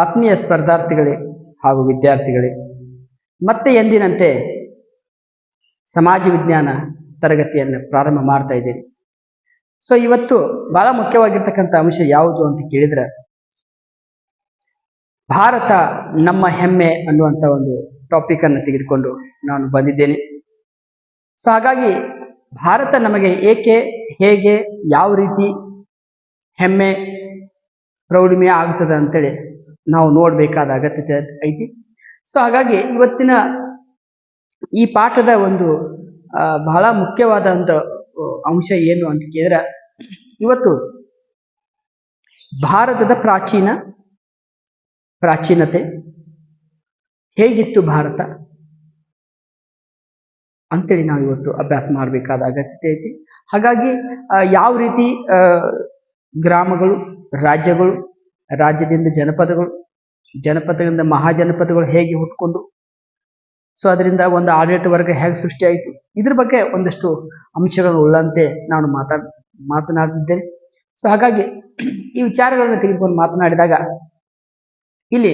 ಆತ್ಮೀಯ ಸ್ಪರ್ಧಾರ್ಥಿಗಳೇ ಹಾಗೂ ವಿದ್ಯಾರ್ಥಿಗಳೇ, ಮತ್ತೆ ಎಂದಿನಂತೆ ಸಮಾಜ ವಿಜ್ಞಾನ ತರಗತಿಯನ್ನು ಪ್ರಾರಂಭ ಮಾಡ್ತಾ ಇದ್ದೇನೆ. ಸೊ ಇವತ್ತು ಬಹಳ ಮುಖ್ಯವಾಗಿರ್ತಕ್ಕಂಥ ಅಂಶ ಯಾವುದು ಅಂತ ಕೇಳಿದ್ರೆ, ಭಾರತ ನಮ್ಮ ಹೆಮ್ಮೆ ಅನ್ನುವಂಥ ಒಂದು ಟಾಪಿಕ್ ಅನ್ನು ತೆಗೆದುಕೊಂಡು ನಾನು ಬಂದಿದ್ದೇನೆ. ಸೊ ಹಾಗಾಗಿ ಭಾರತ ನಮಗೆ ಏಕೆ, ಹೇಗೆ, ಯಾವ ರೀತಿ ಹೆಮ್ಮೆ ಪ್ರೌಢಿಮೆ ಆಗ್ತದೆ ಅಂತೇಳಿ ನಾವು ನೋಡಬೇಕಾದ ಅಗತ್ಯತೆ ಐತಿ. ಸೊ ಹಾಗಾಗಿ ಇವತ್ತಿನ ಈ ಪಾಠದ ಒಂದು ಬಹಳ ಮುಖ್ಯವಾದ ಒಂದು ಅಂಶ ಏನು ಅಂತ ಕೇಳಿದ್ರೆ, ಇವತ್ತು ಭಾರತದ ಪ್ರಾಚೀನತೆ ಹೇಗಿತ್ತು ಭಾರತ ಅಂತೇಳಿ ನಾವು ಇವತ್ತು ಅಭ್ಯಾಸ ಮಾಡಬೇಕಾದ ಅಗತ್ಯತೆ ಐತಿ. ಹಾಗಾಗಿ ಯಾವ ರೀತಿ ಗ್ರಾಮಗಳು, ರಾಜ್ಯಗಳು, ರಾಜ್ಯದಿಂದ ಜನಪದಗಳು, ಜನಪದದಿಂದ ಮಹಾಜನಪದಗಳು ಹೇಗೆ ಹುಟ್ಕೊಂಡು, ಸೊ ಅದರಿಂದ ಒಂದು ಆಡಳಿತ ವರ್ಗ ಹೇಗೆ ಸೃಷ್ಟಿಯಾಯಿತು, ಇದ್ರ ಬಗ್ಗೆ ಒಂದಷ್ಟು ಅಂಶಗಳು ಉಳ್ಳಂತೆ ನಾನು ಮಾತನಾಡ್ತಿದ್ದೇನೆ. ಸೊ ಹಾಗಾಗಿ ಈ ವಿಚಾರಗಳನ್ನು ತೆಗೆದುಕೊಂಡು ಮಾತನಾಡಿದಾಗ, ಇಲ್ಲಿ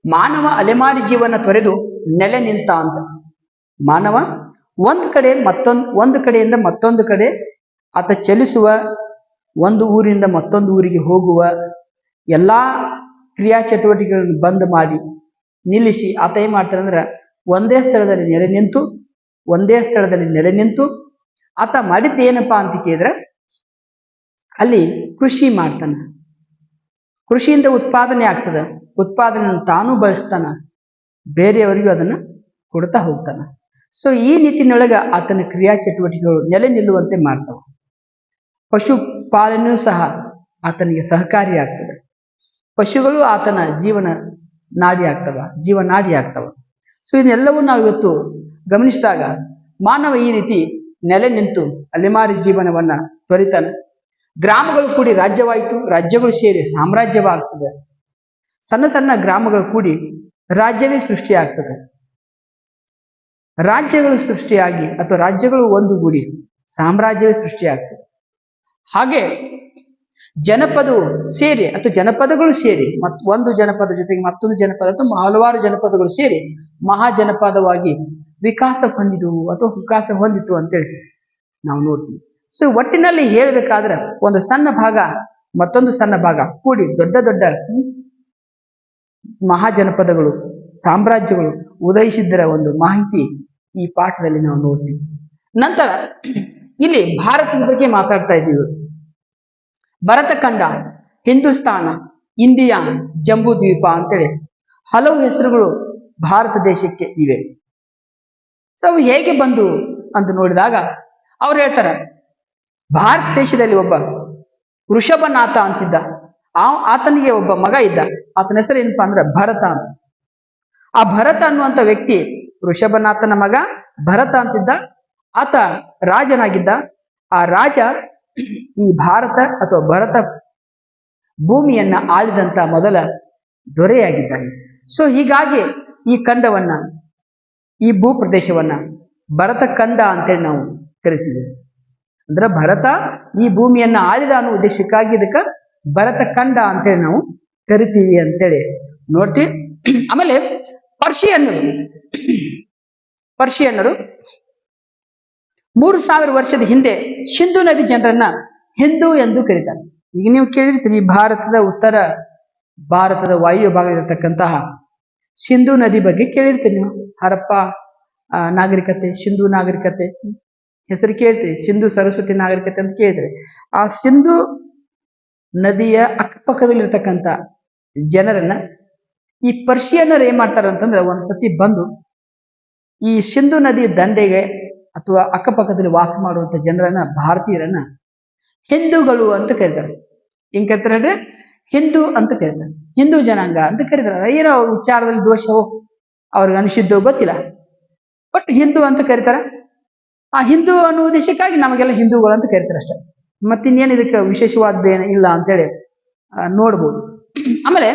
ಮಾನವ ಅಲೆಮಾರಿ ಜೀವನ ತೊರೆದು ನೆಲೆ ನಿಂತ ಅಂತ. ಮಾನವ ಒಂದು ಕಡೆಯಿಂದ ಮತ್ತೊಂದು ಕಡೆ ಆತ ಚಲಿಸುವ, ಒಂದು ಊರಿಂದ ಮತ್ತೊಂದು ಊರಿಗೆ ಹೋಗುವ ಎಲ್ಲಾ ಕ್ರಿಯಾ ಚಟುವಟಿಕೆಗಳನ್ನು ಬಂದ್ ಮಾಡಿ ನಿಲ್ಲಿಸಿ ಆತ ಏನ್ ಮಾಡ್ತಾರೆ ಅಂದ್ರೆ, ಒಂದೇ ಸ್ಥಳದಲ್ಲಿ ನೆಲೆ ನಿಂತು ಆತ ಮಾಡಿದ್ದು ಏನಪ್ಪಾ ಅಂತ ಕೇಳಿದ್ರೆ, ಅಲ್ಲಿ ಕೃಷಿ ಮಾಡ್ತಾನ. ಕೃಷಿಯಿಂದ ಉತ್ಪಾದನೆ ಆಗ್ತದೆ, ಉತ್ಪಾದನೆ ತಾನು ಬಳಸ್ತಾನ, ಬೇರೆಯವರಿಗೂ ಅದನ್ನ ಕೊಡ್ತಾ ಹೋಗ್ತಾನ. ಸೊ ಈ ನಿಟ್ಟಿನೊಳಗ ಆತನ ಕ್ರಿಯಾ ಚಟುವಟಿಕೆಗಳು ನೆಲೆ ನಿಲ್ಲುವಂತೆ ಮಾಡ್ತಾವ. ಪಶುಪಾಲನೆಯೂ ಸಹ ಆತನಿಗೆ ಸಹಕಾರಿಯಾಗ್ತದೆ. ಪಶುಗಳು ಆತನ ಜೀವನಾಡಿ ಆಗ್ತವ. ಸೊ ಇದನ್ನೆಲ್ಲವೂ ನಾವು ಇವತ್ತು ಗಮನಿಸಿದಾಗ, ಮಾನವ ಈ ರೀತಿ ನೆಲೆ ನಿಂತು ಅಲೆಮಾರಿ ಜೀವನವನ್ನ ತೊರಿತಾನೆ. ಗ್ರಾಮಗಳು ಕೂಡಿ ರಾಜ್ಯವಾಯಿತು, ರಾಜ್ಯಗಳು ಸೇರಿ ಸಾಮ್ರಾಜ್ಯವಾಗ್ತದೆ. ಸಣ್ಣ ಸಣ್ಣ ಗ್ರಾಮಗಳು ಕೂಡಿ ರಾಜ್ಯವೇ ಸೃಷ್ಟಿಯಾಗ್ತದೆ. ರಾಜ್ಯಗಳು ಸೃಷ್ಟಿಯಾಗಿ ಅಥವಾ ರಾಜ್ಯಗಳು ಒಂದುಗೂಡಿ ಸಾಮ್ರಾಜ್ಯವೇ ಸೃಷ್ಟಿಯಾಗ್ತದೆ. ಹಾಗೆ ಜನಪದವು ಸೇರಿ ಅಥವಾ ಜನಪದಗಳು ಸೇರಿ ಒಂದು ಜನಪದ ಜೊತೆಗೆ ಮತ್ತೊಂದು ಜನಪದ ಅಥವಾ ಹಲವಾರು ಜನಪದಗಳು ಸೇರಿ ಮಹಾಜನಪದವಾಗಿ ವಿಕಾಸ ಹೊಂದಿತು ಅಂತೇಳಿ ನಾವು ನೋಡ್ತೀವಿ. ಸೊ ಒಟ್ಟಿನಲ್ಲಿ ಹೇಳಬೇಕಾದ್ರೆ, ಒಂದು ಸಣ್ಣ ಭಾಗ ಮತ್ತೊಂದು ಸಣ್ಣ ಭಾಗ ಕೂಡಿ ದೊಡ್ಡ ದೊಡ್ಡ ಮಹಾಜನಪದಗಳು, ಸಾಮ್ರಾಜ್ಯಗಳು ಉದಯಿಸಿದ್ದರ ಒಂದು ಮಾಹಿತಿ ಈ ಪಾಠದಲ್ಲಿ ನಾವು ನೋಡ್ತೀವಿ. ನಂತರ ಇಲ್ಲಿ ಭಾರತದ ಬಗ್ಗೆ ಮಾತಾಡ್ತಾ ಇದ್ದೀವಿ. ಭರತಖಂಡ, ಹಿಂದೂಸ್ತಾನ, ಇಂಡಿಯಾ, ಜಂಬೂ ದ್ವೀಪ ಅಂತೇಳಿ ಹಲವು ಹೆಸರುಗಳು ಭಾರತ ದೇಶಕ್ಕೆ ಇವೆ. ಸೊ ಅವು ಹೇಗೆ ಬಂದು ಅಂತ ನೋಡಿದಾಗ ಅವ್ರು ಹೇಳ್ತಾರೆ, ಭಾರತ ದೇಶದಲ್ಲಿ ಒಬ್ಬ ವೃಷಭನಾಥ ಅಂತಿದ್ದ. ಆತನಿಗೆ ಒಬ್ಬ ಮಗ ಇದ್ದ. ಆತನ ಹೆಸರು ಏನಪ್ಪಾ ಅಂದ್ರೆ ಭರತ ಅಂತ. ಆ ಭರತ ಅನ್ನುವಂಥ ವ್ಯಕ್ತಿ ವೃಷಭನಾಥನ ಮಗ ಭರತ ಅಂತಿದ್ದ. ಆತ ರಾಜನಾಗಿದ್ದ. ಆ ರಾಜ ಈ ಭಾರತ ಅಥವಾ ಭರತ ಭೂಮಿಯನ್ನ ಆಳಿದಂತ ಮೊದಲ ದೊರೆಯಾಗಿದ್ದಾನೆ. ಸೊ ಹೀಗಾಗಿ ಈ ಭೂಪ್ರದೇಶವನ್ನ ಭರತ ಖಂಡ ಅಂತೇಳಿ ನಾವು ಕರಿತೀವಿ. ಅಂದ್ರೆ ಭರತ ಈ ಭೂಮಿಯನ್ನ ಆಳಿದ ಅನ್ನೋ ಉದ್ದೇಶಕ್ಕಾಗಿ ಇದಕ್ಕೆ ಭರತ ಖಂಡ ಅಂತೇಳಿ ನಾವು ಕರಿತೀವಿ ಅಂತೇಳಿ ನೋಡ್ತೀವಿ. ಆಮೇಲೆ ಪರ್ಷಿಯನ್ನರು 3000 ವರ್ಷದ ಹಿಂದೆ ಸಿಂಧು ನದಿ ಜನರನ್ನ ಹಿಂದೂ ಎಂದು ಕರೀತಾರೆ. ಈಗ ನೀವು ಕೇಳಿರ್ತೀರಿ, ಭಾರತದ ವಾಯು ಭಾಗ ಇರತಕ್ಕಂತಹ ಸಿಂಧು ನದಿ ಬಗ್ಗೆ ಕೇಳಿರ್ತೀರಿ ನೀವು. ಹರಪ್ಪ ನಾಗರಿಕತೆ, ಸಿಂಧು ನಾಗರಿಕತೆ ಹೆಸರು ಕೇಳ್ತೀರಿ. ಸಿಂಧು ಸರಸ್ವತಿ ನಾಗರಿಕತೆ ಅಂತ ಕೇಳಿದ್ರೆ, ಆ ಸಿಂಧು ನದಿಯ ಅಕ್ಕಪಕ್ಕದಲ್ಲಿರ್ತಕ್ಕಂಥ ಜನರನ್ನ ಈ ಪರ್ಷಿಯನ್ನರು ಏನ್ ಮಾಡ್ತಾರ ಅಂತಂದ್ರೆ, ಒಂದ್ಸತಿ ಬಂದು ಈ ಸಿಂಧು ನದಿ ದಂಡೆಗೆ ಅಥವಾ ಅಕ್ಕಪಕ್ಕದಲ್ಲಿ ವಾಸ ಮಾಡುವಂತ ಜನರನ್ನ, ಭಾರತೀಯರನ್ನ ಹಿಂದೂಗಳು ಅಂತ ಕರೀತಾರೆ. ಹೆಂಗ್ ಕರೀತಾರೆ? ಹಿಂದೂ ಅಂತ ಕರೀತಾರೆ. ಹಿಂದೂ ಜನಾಂಗ ಅಂತ ಕರೀತಾರೆ. ಏನೋ ಅವ್ರ ವಿಚಾರದಲ್ಲಿ ದೋಷವೋ ಅವ್ರಿಗೆ ಅನಿಸಿದ್ದೋ ಗೊತ್ತಿಲ್ಲ, ಬಟ್ ಹಿಂದೂ ಅಂತ ಕರೀತಾರೆ. ಆ ಹಿಂದೂ ಅನ್ನೋ ಉದ್ದೇಶಕ್ಕಾಗಿ ನಮಗೆಲ್ಲ ಹಿಂದೂಗಳು ಅಂತ ಕರೀತಾರೆ ಅಷ್ಟೇ. ಮತ್ತಿನ್ನೇನು ಇದಕ್ಕೆ ವಿಶೇಷವಾದ್ದೇನು ಇಲ್ಲ ಅಂತೇಳಿ ನೋಡ್ಬೋದು. ಆಮೇಲೆ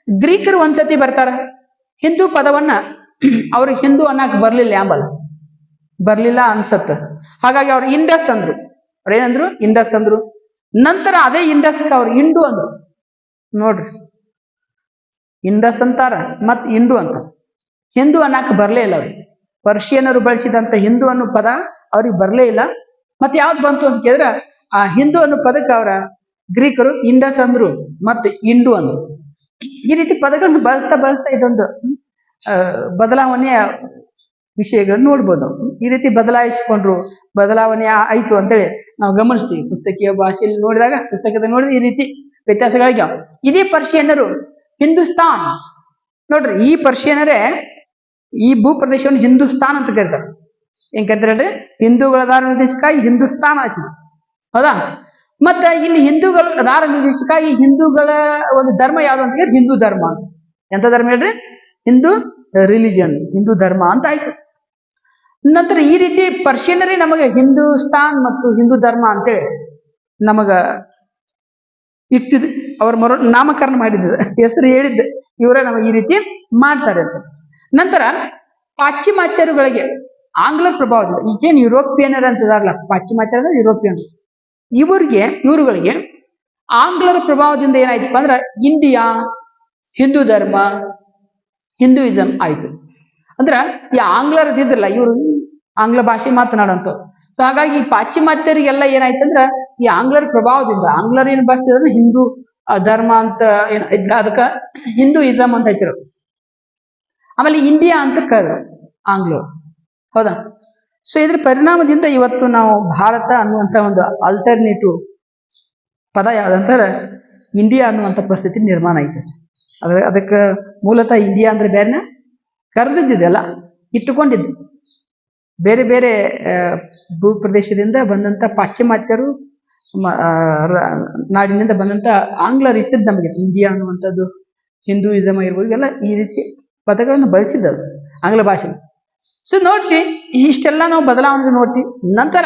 ಗ್ರೀಕರು ಒಂದ್ಸತಿ ಬರ್ತಾರ. ಹಿಂದೂ ಪದವನ್ನ ಅವ್ರು ಹಿಂದೂ ಅನ್ನಕ್ ಬರ್ಲಿಲ್ಲ ಅನ್ಸತ್ತ. ಹಾಗಾಗಿ ಅವ್ರು ಇಂಡಸ್ ಅಂದ್ರು. ಅವ್ರೇನಂದ್ರು? ಇಂಡಸ್ ಅಂದ್ರು. ನಂತರ ಅದೇ ಇಂಡಸ್ಗೆ ಅವ್ರು ಇಂಡು ಅಂದ್ರು. ನೋಡ್ರಿ, ಇಂಡಸ್ ಅಂತಾರ ಮತ್ ಇಂಡು ಅಂತ. ಹಿಂದೂ ಅನ್ನಕ್ಕೆ ಬರಲೇ ಇಲ್ಲ ಅವ್ರಿಗೆ. ಪರ್ಷಿಯನರು ಬಳಸಿದಂತ ಹಿಂದೂ ಅನ್ನೋ ಪದ ಅವ್ರಿಗೆ ಬರಲೇ ಇಲ್ಲ. ಮತ್ತೆ ಯಾವ್ದು ಬಂತು ಅಂತ ಕೇಳಿದ್ರೆ ಆ ಹಿಂದೂ ಅನ್ನೋ ಪದಕ್ಕೆ ಅವರ ಗ್ರೀಕರು ಇಂಡಸ್ ಅಂದ್ರು ಮತ್ತೆ ಇಂಡು ಅಂದ್ರು. ಈ ರೀತಿ ಪದಗಳನ್ನು ಬಳಸ್ತಾ ಇದೊಂದು ಬದಲಾವಣೆಯ ವಿಷಯಗಳನ್ನು ನೋಡ್ಬೋದು. ಈ ರೀತಿ ಬದಲಾಯಿಸಿಕೊಂಡ್ರು, ಬದಲಾವಣೆ ಆಯ್ತು ಅಂತೇಳಿ ನಾವು ಗಮನಿಸ್ತೀವಿ. ಪುಸ್ತಕೀಯ ಭಾಷೆಯಲ್ಲಿ ನೋಡಿದಾಗ, ಪುಸ್ತಕದಲ್ಲಿ ನೋಡಿದ್ರೆ ಈ ರೀತಿ ವ್ಯತ್ಯಾಸಗಳಾಗ್ಯಾವ. ಇದೇ ಪರ್ಷಿಯನ್ನರು ಹಿಂದೂಸ್ತಾನ್ ನೋಡ್ರಿ, ಈ ಪರ್ಷಿಯನರೇ ಈ ಭೂ ಪ್ರದೇಶವನ್ನು ಹಿಂದೂಸ್ತಾನ್ ಅಂತ ಕರೀತಾರೆ. ಏನ್ ಕರಿತಾರೆ? ಹಿಂದೂಗಳ ದಾರ ನಿರ್ದೇಶಕ್ಕಾಗಿ ಹಿಂದೂಸ್ತಾನ್ ಆಯ್ತು, ಹೌದಾ? ಮತ್ತೆ ಇಲ್ಲಿ ಹಿಂದೂಗಳ ದಾರ ನಿರ್ದೇಶಕ್ಕಾಗಿ ಹಿಂದೂಗಳ ಒಂದು ಧರ್ಮ ಯಾವ್ದು ಅಂತ ಹೇಳಿದ್ರೆ ಹಿಂದೂ ಧರ್ಮ ಅಂತ. ಎಂತ ಧರ್ಮ ಹೇಳ್ರಿ? ಹಿಂದೂ ರಿಲಿಜಿಯನ್, ಹಿಂದೂ ಧರ್ಮ ಅಂತ ಆಯ್ತು. ನಂತರ ಈ ರೀತಿ ಪರ್ಷಿಯನರೇ ನಮಗೆ ಹಿಂದೂಸ್ತಾನ್ ಮತ್ತು ಹಿಂದೂ ಧರ್ಮ ಅಂತೇಳಿ ನಮಗ ಇಟ್ಟಿದ್, ಅವ್ರ ನಾಮಕರಣ ಮಾಡಿದ್ದ ಹೆಸರು ಹೇಳಿದ್ದ, ಇವರೇ ನಮಗೆ ಈ ರೀತಿ ಮಾಡ್ತಾರೆ ಅಂತ. ನಂತರ ಪಾಶ್ಚಿಮಾತ್ಯರುಗಳಿಗೆ ಆಂಗ್ಲ ಪ್ರಭಾವದಿಂದ, ಈಗೇನು ಯುರೋಪಿಯನರ್ ಅಂತಿದಾರಲ್ಲ, ಪಾಶ್ಚಿಮಾತ್ಯರ ಯುರೋಪಿಯನ್, ಇವರುಗಳಿಗೆ ಆಂಗ್ಲರ ಪ್ರಭಾವದಿಂದ ಏನಾಯ್ತಪ್ಪ ಅಂದ್ರೆ ಇಂಡಿಯಾ, ಹಿಂದೂ ಧರ್ಮ, ಹಿಂದೂಯಿಸಂ ಆಯ್ತು. ಅಂದ್ರ ಈ ಆಂಗ್ಲರದಿದ್ರಲ್ಲ, ಇವರು ಆಂಗ್ಲ ಭಾಷೆ ಮಾತನಾಡುವಂತ. ಸೊ ಹಾಗಾಗಿ ಈ ಪಾಶ್ಚಿಮಾತ್ಯರಿಗೆಲ್ಲ ಏನಾಯ್ತಂದ್ರ ಈ ಆಂಗ್ಲರ ಪ್ರಭಾವದಿಂದ, ಆಂಗ್ಲರ್ ಏನ್ ಭಾಷೆ ಹಿಂದೂ ಧರ್ಮ ಅಂತ ಏನ್ ಇದ್ರ ಅದಕ್ಕ ಹಿಂದೂಯಿಸಂ ಅಂತ ಹಚ್ಚಿರು. ಆಮೇಲೆ ಇಂಡಿಯಾ ಅಂತ ಕರೆದ್ರು ಆಂಗ್ಲರು, ಹೌದಾ? ಸೊ ಇದ್ರ ಪರಿಣಾಮದಿಂದ ಇವತ್ತು ನಾವು ಭಾರತ ಅನ್ನುವಂಥ ಒಂದು ಆಲ್ಟರ್ನೇಟಿವ್ ಪದ ಯಾವ್ದಂತಾರೆ ಇಂಡಿಯಾ ಅನ್ನುವಂಥ ಪರಿಸ್ಥಿತಿ ನಿರ್ಮಾಣ ಆಯ್ತು ಅಷ್ಟೆ. ಅದಕ್ಕೆ ಮೂಲತಃ ಇಂಡಿಯಾ ಅಂದ್ರೆ ಬೇರೆನ ಕರೆದಿದ್ದೆಲ್ಲ ಇಟ್ಟುಕೊಂಡಿದ್ದು. ಬೇರೆ ಬೇರೆ ಭೂ ಪ್ರದೇಶದಿಂದ ಬಂದಂತ ಪಾಶ್ಚಿಮಾತ್ಯರು, ನಾಡಿನಿಂದ ಬಂದಂತ ಆಂಗ್ಲರು ಇಟ್ಟಿದ್ದು ನಮಗೆ ಇಂಡಿಯಾ ಅನ್ನುವಂಥದ್ದು, ಹಿಂದೂಯಿಸಮ್ ಇರ್ಬೋದು, ಎಲ್ಲ ಈ ರೀತಿ ಪದಗಳನ್ನು ಬಳಸಿದ್ದರು ಆಂಗ್ಲ ಭಾಷೆ. ಸೊ ನೋಡ್ತಿ, ಇಷ್ಟೆಲ್ಲ ನಾವು ಬದಲಾವಣೆ ನೋಡ್ತೀವಿ. ನಂತರ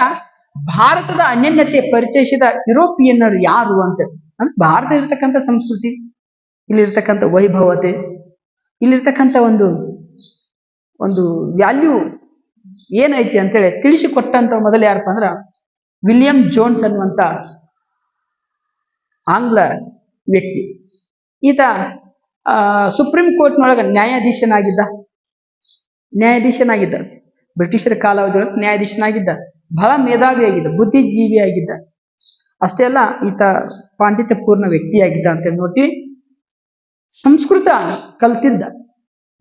ಭಾರತದ ಅನ್ಯೋನ್ಯತೆ ಪರಿಚಯಿಸಿದ ಯುರೋಪಿಯನ್ನರು ಯಾರು ಅಂತ ಅಂದ್ರೆ ಭಾರತ ಇರ್ತಕ್ಕಂಥ ಸಂಸ್ಕೃತಿ, ಇಲ್ಲಿರ್ತಕ್ಕಂಥ ವೈಭವತೆ, ಇಲ್ಲಿರ್ತಕ್ಕಂಥ ಒಂದು ವ್ಯಾಲ್ಯೂ ಏನೈತಿ ಅಂತೇಳಿ ತಿಳಿಸಿಕೊಟ್ಟಂತ ಮೊದಲು ಯಾರಪ್ಪ ಅಂದ್ರ ವಿಲಿಯಂ ಜೋನ್ಸ್ ಅನ್ನುವಂಥ ಆಂಗ್ಲ ವ್ಯಕ್ತಿ. ಈತ ಸುಪ್ರೀಂ ಕೋರ್ಟ್ನೊಳಗೆ ನ್ಯಾಯಾಧೀಶನಾಗಿದ್ದ. ಬ್ರಿಟಿಷರ ಕಾಲಾವಧಿಯೊಳಗೆ ನ್ಯಾಯಾಧೀಶನಾಗಿದ್ದ. ಬಹಳ ಮೇಧಾವಿಯಾಗಿದ್ದ, ಬುದ್ಧಿಜೀವಿಯಾಗಿದ್ದ. ಅಷ್ಟೇ ಅಲ್ಲ, ಈತ ಪಾಂಡಿತ್ಯಪೂರ್ಣ ವ್ಯಕ್ತಿಯಾಗಿದ್ದ ಅಂತೇಳಿ ನೋಡಿ. ಸಂಸ್ಕೃತ ಕಲ್ತಿದ್ದ,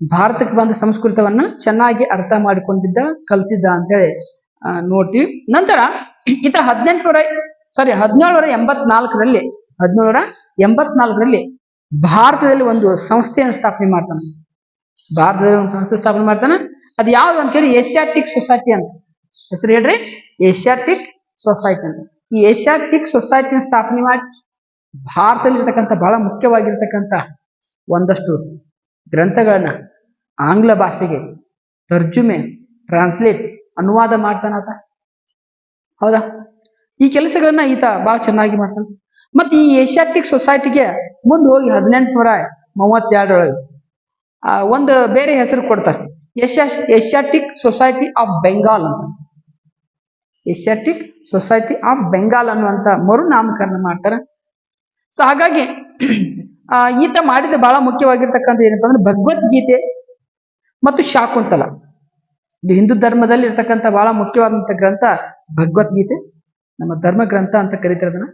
ಭಾರತಕ್ಕೆ ಬಂದ ಸಂಸ್ಕೃತವನ್ನ ಚೆನ್ನಾಗಿ ಅರ್ಥ ಮಾಡಿಕೊಂಡಿದ್ದ, ಕಲ್ತಿದ್ದ ಅಂತೇಳಿ ನೋಡ್ತೀವಿ. ನಂತರ ಈತ 1784ರಲ್ಲಿ ಭಾರತದಲ್ಲಿ ಒಂದು ಸಂಸ್ಥೆಯನ್ನು ಸ್ಥಾಪನೆ ಮಾಡ್ತಾನೆ. ಅದು ಯಾವ್ದು ಅಂತ ಹೇಳಿ ಏಷ್ಯಾಟಿಕ್ ಸೊಸೈಟಿ ಅಂತ ಹೆಸರು ಹೇಳ್ರಿ. ಏಷ್ಯಾಟಿಕ್ ಸೊಸೈಟಿ ಅಂತ. ಈ ಏಷ್ಯಾಟಿಕ್ ಸೊಸೈಟಿನ ಸ್ಥಾಪನೆ ಮಾಡಿ ಭಾರತದಲ್ಲಿ ಇರ್ತಕ್ಕಂಥ ಬಹಳ ಮುಖ್ಯವಾಗಿರ್ತಕ್ಕಂಥ ಒಂದಷ್ಟು ಗ್ರಂಥಗಳನ್ನ ಆಂಗ್ಲ ಭಾಷೆಗೆ ತರ್ಜುಮೆ, ಟ್ರಾನ್ಸ್ಲೇಟ್, ಅನುವಾದ ಮಾಡ್ತಾನಾತ, ಹೌದಾ? ಈ ಕೆಲಸಗಳನ್ನ ಈತ ಬಹಳ ಚೆನ್ನಾಗಿ ಮಾಡ್ತಾನೆ. ಮತ್ತೆ ಈ ಏಷ್ಯಾಟಿಕ್ ಸೊಸೈಟಿಗೆ ಮುಂದೆ ಹೋಗಿ 1832 ಒಂದು ಬೇರೆ ಹೆಸರು ಕೊಡ್ತಾರೆ, ಏಷ್ಯಾಟಿಕ್ ಸೊಸೈಟಿ ಆಫ್ ಬೆಂಗಾಲ್ ಅಂತ. ಏಷ್ಯಾಟಿಕ್ ಸೊಸೈಟಿ ಆಫ್ ಬೆಂಗಾಲ್ ಅನ್ನುವಂತ ಮರುನಾಮಕರಣ ಮಾಡ್ತಾರೆ. ಸೊ ಹಾಗಾಗಿ ಈತ ಮಾಡಿದ ಬಹಳ ಮುಖ್ಯವಾಗಿರ್ತಕ್ಕಂಥ ಏನಪ್ಪಾ ಅಂದ್ರೆ ಭಗವದ್ಗೀತೆ ಮತ್ತು ಶಾಕುಂತಲ. ಇದು ಹಿಂದೂ ಧರ್ಮದಲ್ಲಿ ಇರ್ತಕ್ಕಂಥ ಬಹಳ ಮುಖ್ಯವಾದಂಥ ಗ್ರಂಥ ಭಗವದ್ಗೀತೆ, ನಮ್ಮ ಧರ್ಮ ಗ್ರಂಥ ಅಂತ ಕರೀತಾರೆ ಅದನ್ನ.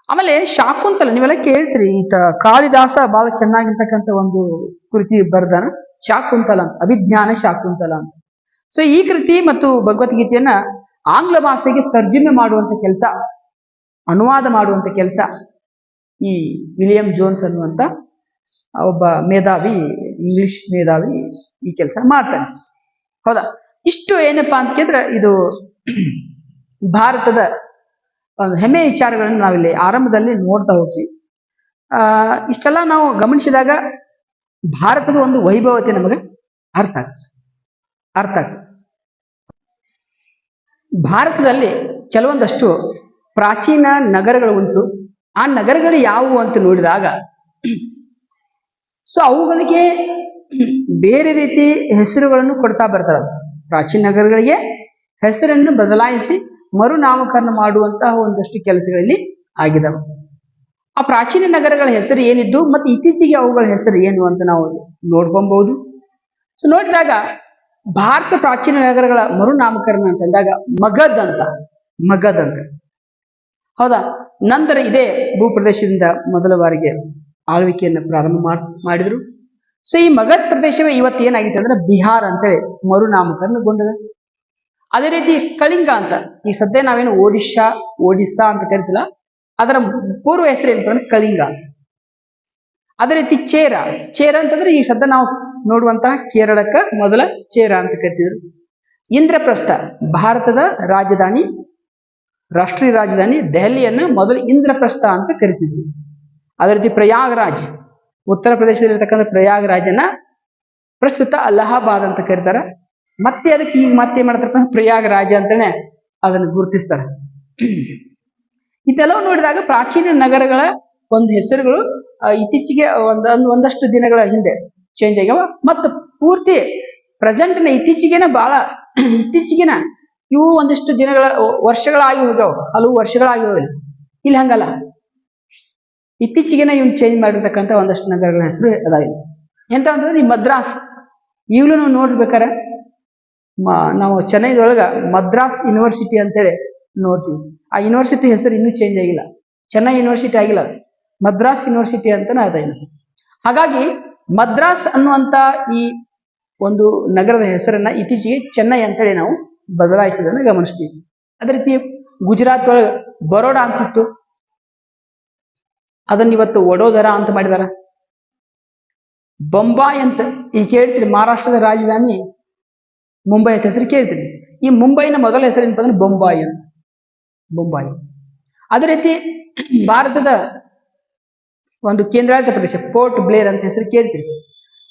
ಆಮೇಲೆ ಶಾಕುಂತಲ ನೀವೆಲ್ಲ ಕೇಳ್ತೀರಿ, ಈತ ಕಾಳಿದಾಸ ಬಹಳ ಚೆನ್ನಾಗಿರ್ತಕ್ಕಂಥ ಒಂದು ಕೃತಿ ಬರೆದಾನ, ಶಾಕುಂತಲ ಅಂತ, ಅಭಿಜ್ಞಾನ ಶಾಕುಂತಲ ಅಂತ. ಸೊ ಈ ಕೃತಿ ಮತ್ತು ಭಗವದ್ಗೀತೆಯನ್ನ ಆಂಗ್ಲ ಭಾಷೆಗೆ ತರ್ಜುಮೆ ಮಾಡುವಂತ ಕೆಲಸ, ಅನುವಾದ ಮಾಡುವಂತ ಕೆಲಸ ಈ ವಿಲಿಯಂ ಜೋನ್ಸ್ ಅನ್ನುವಂತ ಒಬ್ಬ ಮೇಧಾವಿ, ಇಂಗ್ಲಿಷ್ ಮೇಧಾವಿ ಈ ಕೆಲಸ ಮಾಡ್ತಾನೆ, ಹೌದಾ? ಇಷ್ಟು ಏನಪ್ಪಾ ಅಂತ ಕೇಳಿದ್ರೆ ಇದು ಭಾರತದ ಒಂದು ಹೆಮ್ಮೆಯ ವಿಚಾರಗಳನ್ನು ನಾವಿಲ್ಲಿ ಆರಂಭದಲ್ಲಿ ನೋಡ್ತಾ ಹೋಗ್ತೀವಿ. ಇಷ್ಟೆಲ್ಲ ನಾವು ಗಮನಿಸಿದಾಗ ಭಾರತದ ಒಂದು ವೈಭವತೆ ನಮಗೆ ಅರ್ಥ ಆಗ್ತದೆ. ಭಾರತದಲ್ಲಿ ಕೆಲವೊಂದಷ್ಟು ಪ್ರಾಚೀನ ನಗರಗಳು ಉಂಟು. ಆ ನಗರಗಳು ಯಾವುವು ಅಂತ ನೋಡಿದಾಗ ಸೊ ಅವುಗಳಿಗೆ ಬೇರೆ ರೀತಿ ಹೆಸರುಗಳನ್ನು ಕೊಡ್ತಾ ಬರ್ತಾರೆ. ಪ್ರಾಚೀನ ನಗರಗಳಿಗೆ ಹೆಸರನ್ನು ಬದಲಾಯಿಸಿ ಮರುನಾಮಕರಣ ಮಾಡುವಂತಹ ಒಂದಷ್ಟು ಕೆಲಸಗಳಲ್ಲಿ ಆಗಿದಾವೆ. ಆ ಪ್ರಾಚೀನ ನಗರಗಳ ಹೆಸರು ಏನಿದ್ದು ಮತ್ತು ಇತ್ತೀಚೆಗೆ ಅವುಗಳ ಹೆಸರು ಏನು ಅಂತ ನಾವು ನೋಡ್ಕೊಬಹುದು. ಸೊ ನೋಡಿದಾಗ ಭಾರತ ಪ್ರಾಚೀನ ನಗರಗಳ ಮರುನಾಮಕರಣ ಅಂತಂದಾಗ ಮಗಧ್ ಅಂತ ಹೌದಾ. ನಂತರ ಇದೇ ಭೂಪ್ರದೇಶದಿಂದ ಮೊದಲ ಬಾರಿಗೆ ಆಳ್ವಿಕೆಯನ್ನು ಪ್ರಾರಂಭ ಮಾಡಿದ್ರು. ಸೊ ಈ ಮಗಧ್ ಪ್ರದೇಶವೇ ಇವತ್ತು ಏನಾಗಿದೆ ಅಂದ್ರೆ ಬಿಹಾರ್ ಅಂತೇಳಿ ಮರುನಾಮಕರಣಗೊಂಡಿದೆ. ಅದೇ ರೀತಿ ಕಳಿಂಗ ಅಂತ ಈ ಸದ್ಯ ನಾವೇನು ಒಡಿಸ್ಸಾ ಅಂತ ಕರಿತಿಲ್ಲ, ಅದರ ಪೂರ್ವ ಹೆಸರು ಏನಂತ ಅಂದ್ರೆ ಕಳಿಂಗ. ಅದೇ ರೀತಿ ಚೇರ ಅಂತಂದ್ರೆ ಈ ಸದ್ಯ ನಾವು ನೋಡುವಂತಹ ಕೇರಳಕ್ಕ ಮೊದಲ ಚೇರ ಅಂತ ಕರಿತಿದ್ರು. ಇಂದ್ರಪ್ರಸ್ಥ ಭಾರತದ ರಾಜಧಾನಿ, ರಾಷ್ಟ್ರೀಯ ರಾಜಧಾನಿ ದೆಹಲಿಯನ್ನ ಮೊದಲು ಇಂದ್ರಪ್ರಸ್ಥ ಅಂತ ಕರಿತಿದ್ರು. ಅದೇ ರೀತಿ ಪ್ರಯಾಗ್ರಾಜ್ ಉತ್ತರ ಪ್ರದೇಶದಲ್ಲಿರ್ತಕ್ಕಂಥ ಪ್ರಯಾಗ್ರಾಜನ್ನ ಪ್ರಸ್ತುತ ಅಲಹಾಬಾದ್ ಅಂತ ಕರೀತಾರೆ. ಮತ್ತೆ ಅದಕ್ಕೆ ಈಗ ಮತ್ತೆ ಏನ್ ಮಾಡ್ತಾರಪ್ಪ ಪ್ರಯಾಗ್ರಾಜ ಅಂತಾನೆ ಅದನ್ನು ಗುರುತಿಸ್ತಾರೆ. ಇದೆಲ್ಲವೂ ನೋಡಿದಾಗ ಪ್ರಾಚೀನ ನಗರಗಳ ಒಂದು ಹೆಸರುಗಳು ಇತ್ತೀಚೆಗೆ ಒಂದಷ್ಟು ದಿನಗಳ ಹಿಂದೆ ಚೇಂಜ್ ಆಗ್ಯಾವ. ಮತ್ತು ಪೂರ್ತಿ ಪ್ರೆಸೆಂಟ್ನ ಇತ್ತೀಚೆಗೆನ ಇವು ಒಂದಿಷ್ಟು ದಿನಗಳ ವರ್ಷಗಳಾಗಿ ಹೋಗ್ಯಾವ, ಹಲವು ವರ್ಷಗಳಾಗಿ ಹೋಗಿಲ್ಲ. ಇಲ್ಲಿ ಹಂಗಲ್ಲ, ಇತ್ತೀಚೆಗೆನ ಇವ್ನು ಚೇಂಜ್ ಮಾಡಿರ್ತಕ್ಕಂಥ ಒಂದಷ್ಟು ನಗರಗಳ ಹೆಸರು ಅದಾಗಿ ಎಂತ ಅಂತಂದ್ರೆ ಈ ಮದ್ರಾಸ್. ಈಗಲೂ ನಾವು ನೋಡ್ಬೇಕಾರೆ ನಾವು ಚೆನ್ನೈದೊಳಗ ಮದ್ರಾಸ್ ಯೂನಿವರ್ಸಿಟಿ ಅಂತೇಳಿ ನೋಡ್ತೀವಿ. ಆ ಯೂನಿವರ್ಸಿಟಿ ಹೆಸರು ಇನ್ನೂ ಚೇಂಜ್ ಆಗಿಲ್ಲ, ಚೆನ್ನೈ ಯೂನಿವರ್ಸಿಟಿ ಆಗಿಲ್ಲ, ಮದ್ರಾಸ್ ಯೂನಿವರ್ಸಿಟಿ ಅಂತಾನೆ ಅದ. ಹಾಗಾಗಿ ಮದ್ರಾಸ್ ಅನ್ನುವಂತ ಈ ಒಂದು ನಗರದ ಹೆಸರನ್ನ ಇತ್ತೀಚೆಗೆ ಚೆನ್ನೈ ಅಂತೇಳಿ ನಾವು ಬದಲಾಯಿಸಿದನ್ನು ಗಮನಿಸ್ತೀವಿ. ಅದೇ ರೀತಿ ಗುಜರಾತ್ ಒಳಗೆ ಬರೋಡಾ ಅಂತಿತ್ತು, ಅದನ್ನ ಇವತ್ತು ವಡೋದರ ಅಂತ ಮಾಡಿದಾರ. ಬೊಂಬಾಯಿ ಅಂತ ಈಗ ಕೇಳ್ತೀರಿ, ಮಹಾರಾಷ್ಟ್ರದ ರಾಜಧಾನಿ ಮುಂಬೈ ಅಂತ ಹೆಸರು ಕೇಳ್ತೀರಿ. ಈ ಮುಂಬೈನ ಮೊದಲ ಹೆಸರು ಏನಪ್ಪ ಅಂದ್ರೆ ಬೊಂಬಾಯಿ. ಅದೇ ರೀತಿ ಭಾರತದ ಒಂದು ಕೇಂದ್ರಾಡಳಿತ ಪ್ರದೇಶ ಪೋರ್ಟ್ ಬ್ಲೇರ್ ಅಂತ ಹೆಸರು ಕೇಳ್ತೀರಿ.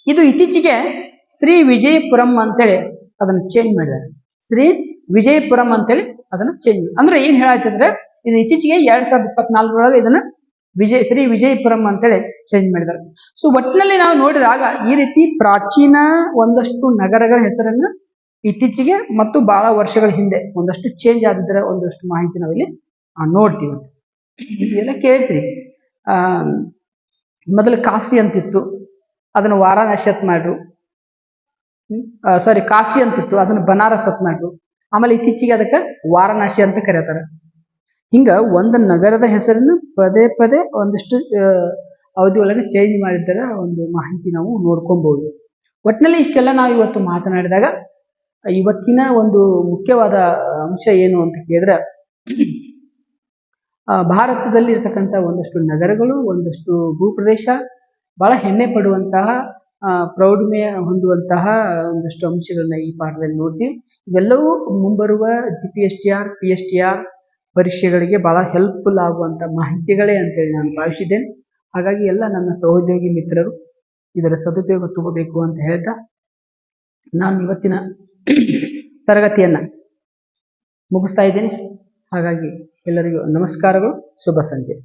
ಇದು ಇತ್ತೀಚೆಗೆ ಶ್ರೀ ವಿಜಯಪುರಂ ಅಂತೇಳಿ ಅದನ್ನ ಚೇಂಜ್ ಮಾಡಿದ್ದಾರೆ. ಶ್ರೀ ವಿಜಯಪುರಂ ಅಂತೇಳಿ ಅದನ್ನ ಚೇಂಜ್ ಅಂದ್ರೆ ಏನ್ ಹೇಳಾಯ್ತಂದ್ರೆ ಇದು ಇತ್ತೀಚೆಗೆ 2024 ಇದನ್ನ ಶ್ರೀ ವಿಜಯಪುರಂ ಅಂತೇಳಿ ಚೇಂಜ್ ಮಾಡಿದ್ದಾರೆ. ಸೊ ಒಟ್ಟಿನಲ್ಲಿ ನಾವು ನೋಡಿದಾಗ ಈ ರೀತಿ ಪ್ರಾಚೀನ ಒಂದಷ್ಟು ನಗರಗಳ ಹೆಸರನ್ನು ಇತ್ತೀಚೆಗೆ ಮತ್ತು ಬಹಳ ವರ್ಷಗಳ ಹಿಂದೆ ಒಂದಷ್ಟು ಚೇಂಜ್ ಆಗಿದ್ದರ ಒಂದಷ್ಟು ಮಾಹಿತಿ ನಾವಿಲ್ಲಿ ನೋಡ್ತೀವಿ. ಇದೆಲ್ಲ ಕೇಳ್ತೀವಿ. ಮೊದಲು ಕಾಶಿ ಅಂತಿತ್ತು, ಅದನ್ನು ವಾರಾಣಸಿ ಅಂತ ಮಾಡ್ರು. ಕಾಶಿ ಅಂತಿತ್ತು, ಅದನ್ನು ಬನಾರಸ್ ಅಂತ ಮಾಡ್ರು. ಆಮೇಲೆ ಇತ್ತೀಚೆಗೆ ಅದಕ್ಕೆ ವಾರಾಣಸಿ ಅಂತ ಕರೀತಾರೆ. ಹಿಂಗ ಒಂದು ನಗರದ ಹೆಸರನ್ನು ಪದೇ ಒಂದಿಷ್ಟು ಅವಧಿ ಒಳಗೆ ಚೇಂಜ್ ಮಾಡಿದ್ದರ ಒಂದು ಮಾಹಿತಿ ನಾವು ನೋಡ್ಕೊಬಹುದು. ಒಟ್ಟಿನಲ್ಲಿ ಇಷ್ಟೆಲ್ಲ ನಾವು ಇವತ್ತು ಮಾತನಾಡಿದಾಗ ಇವತ್ತಿನ ಒಂದು ಮುಖ್ಯವಾದ ಅಂಶ ಏನು ಅಂತ ಕೇಳಿದ್ರೆ, ಭಾರತದಲ್ಲಿ ಇರ್ತಕ್ಕಂಥ ಒಂದಷ್ಟು ನಗರಗಳು, ಒಂದಷ್ಟು ಭೂಪ್ರದೇಶ ಬಹಳ ಹೆಮ್ಮೆ ಪಡುವಂತಹ, ಪ್ರೌಢಮೆ ಹೊಂದುವಂತಹ ಒಂದಷ್ಟು ಅಂಶಗಳನ್ನ ಈ ಪಾಠದಲ್ಲಿ ನೋಡ್ತೀವಿ. ಇವೆಲ್ಲವೂ ಮುಂಬರುವ GPSTR PSTR ಪರೀಕ್ಷೆಗಳಿಗೆ ಬಹಳ ಹೆಲ್ಪ್ಫುಲ್ ಆಗುವಂತ ಮಾಹಿತಿಗಳೇ ಅಂತೇಳಿ ನಾನು ಭಾವಿಸಿದ್ದೇನೆ. ಹಾಗಾಗಿ ಎಲ್ಲ ನನ್ನ ಸಹೋದ್ಯೋಗಿ ಮಿತ್ರರು ಇದರ ಸದುಪಯೋಗ ತಗೋಬೇಕು ಅಂತ ಹೇಳ್ತಾ ನಾನು ಇವತ್ತಿನ ತರಗತಿಯನ್ನ ಮುಗಿಸ್ತಾ ಇದ್ದೇನೆ. ಹಾಗಾಗಿ ಎಲ್ಲರಿಗೂ ನಮಸ್ಕಾರಗಳು, ಶುಭ ಸಂಜೆ.